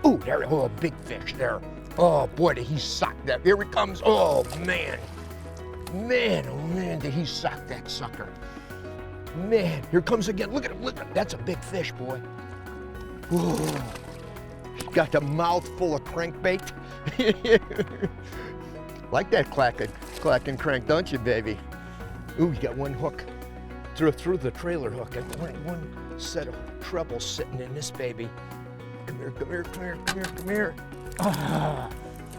Ooh, there, oh, big fish there. Oh boy, did he sock that. Here he comes. Oh man. Man, oh man, did he sock that sucker. Man, here comes again. Look at him, look at him. That's a big fish, boy. Ooh. He's got a mouth full of crankbait. Like that clack and crank, don't you, baby? Ooh, you got one hook through the trailer hook. And one set of trebles sitting in this baby. Come here, come here, come here, come here, come here. Ah,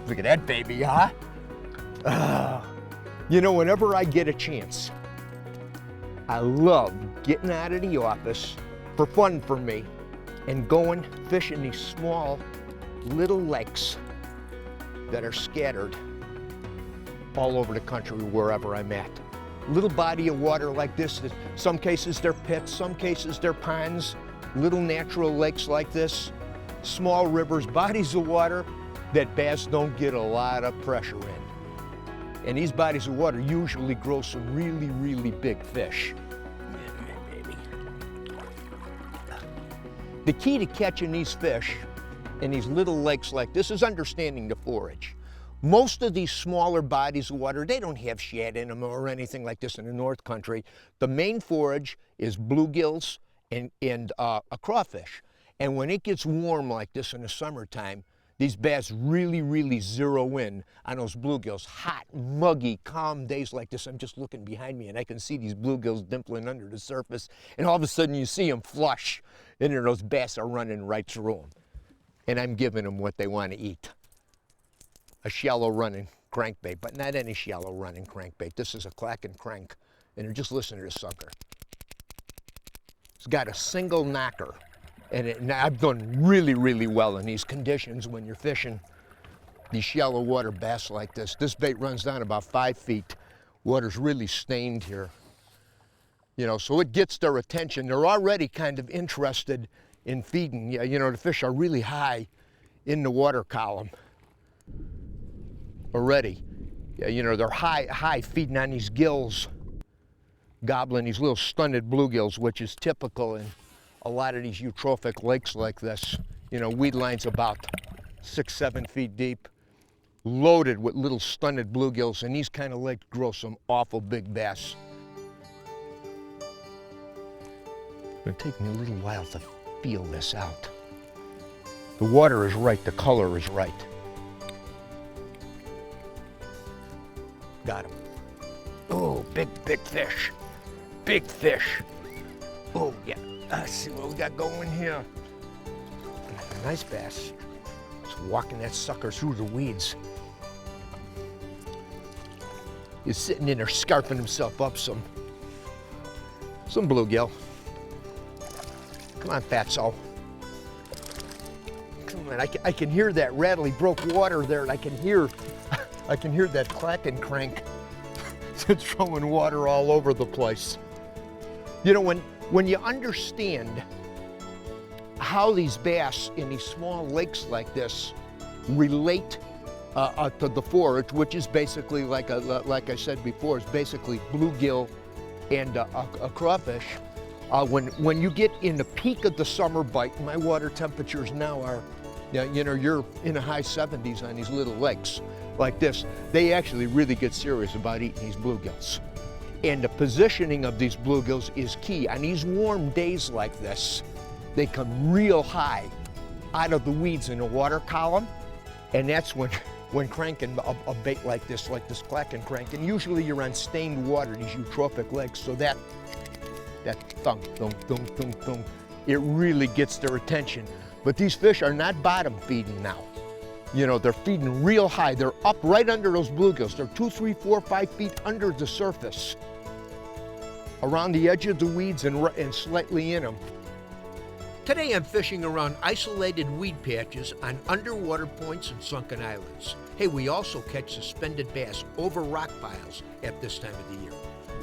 look at that baby, huh? Ah. You know, whenever I get a chance, I love getting out of the office for fun for me and going fishing these small little lakes that are scattered all over the country wherever I'm at. Little body of water like this, some cases they're pits, some cases they're ponds, little natural lakes like this, small rivers, bodies of water that bass don't get a lot of pressure in. And these bodies of water usually grow some really, really big fish. The key to catching these fish in these little lakes like this is understanding the forage. Most of these smaller bodies of water, they don't have shad in them or anything like this in the North Country. The main forage is bluegills and a crawfish. And when it gets warm like this in the summertime, these bass really, really zero in on those bluegills. Hot, muggy, calm days like this. I'm just looking behind me and I can see these bluegills dimpling under the surface. And all of a sudden you see them flush and then those bass are running right through them. And I'm giving them what they want to eat. A shallow running crankbait, but not any shallow running crankbait. This is a clack and crank. And just listen to this sucker. It's got a single knocker. And I've done really, really well in these conditions when you're fishing these shallow water bass like this. This bait runs down about 5 feet. Water's really stained here. You know, so it gets their attention. They're already kind of interested in feeding. You know, the fish are really high in the water column already. You know, they're high feeding on these gills, gobbling these little stunted bluegills, which is typical in a lot of these eutrophic lakes like this. You know, weed lines about 6-7 feet deep, loaded with little stunted bluegills, and these kind of lakes grow some awful big bass. It's gonna take me a little while to feel this out. The water is right, the color is right. Got him. Oh, big fish. Big fish. Oh, yeah. Let's see what we got going here. Nice bass. Just walking that sucker through the weeds. He's sitting in there scarfing himself up some bluegill. Come on, fatso. Come on, I can hear that rattle. He broke water there, and I can hear that clack and crank. It's throwing water all over the place. You know, when you understand how these bass in these small lakes like this relate to the forage, which is basically like I said before, is basically bluegill and a crawfish. When you get in the peak of the summer bite, my water temperatures now are, you know, you're in the high 70s on these little lakes like this. They actually really get serious about eating these bluegills. And the positioning of these bluegills is key. On these warm days like this, they come real high out of the weeds in the water column, and that's when cranking a bait like this clack and crank, and usually you're on stained water, these eutrophic lakes, so that thunk, thunk, thunk, thunk, thunk, it really gets their attention. But these fish are not bottom feeding now. You know, they're feeding real high. They're up right under those bluegills. They're 2, 3, 4, 5 feet under the surface, around the edge of the weeds and slightly in them. Today I'm fishing around isolated weed patches on underwater points and sunken islands. Hey, we also catch suspended bass over rock piles at this time of the year.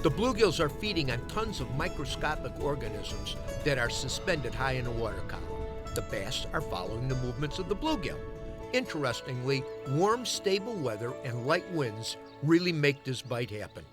The bluegills are feeding on tons of microscopic organisms that are suspended high in the water column. The bass are following the movements of the bluegill. Interestingly, warm, stable weather and light winds really make this bite happen.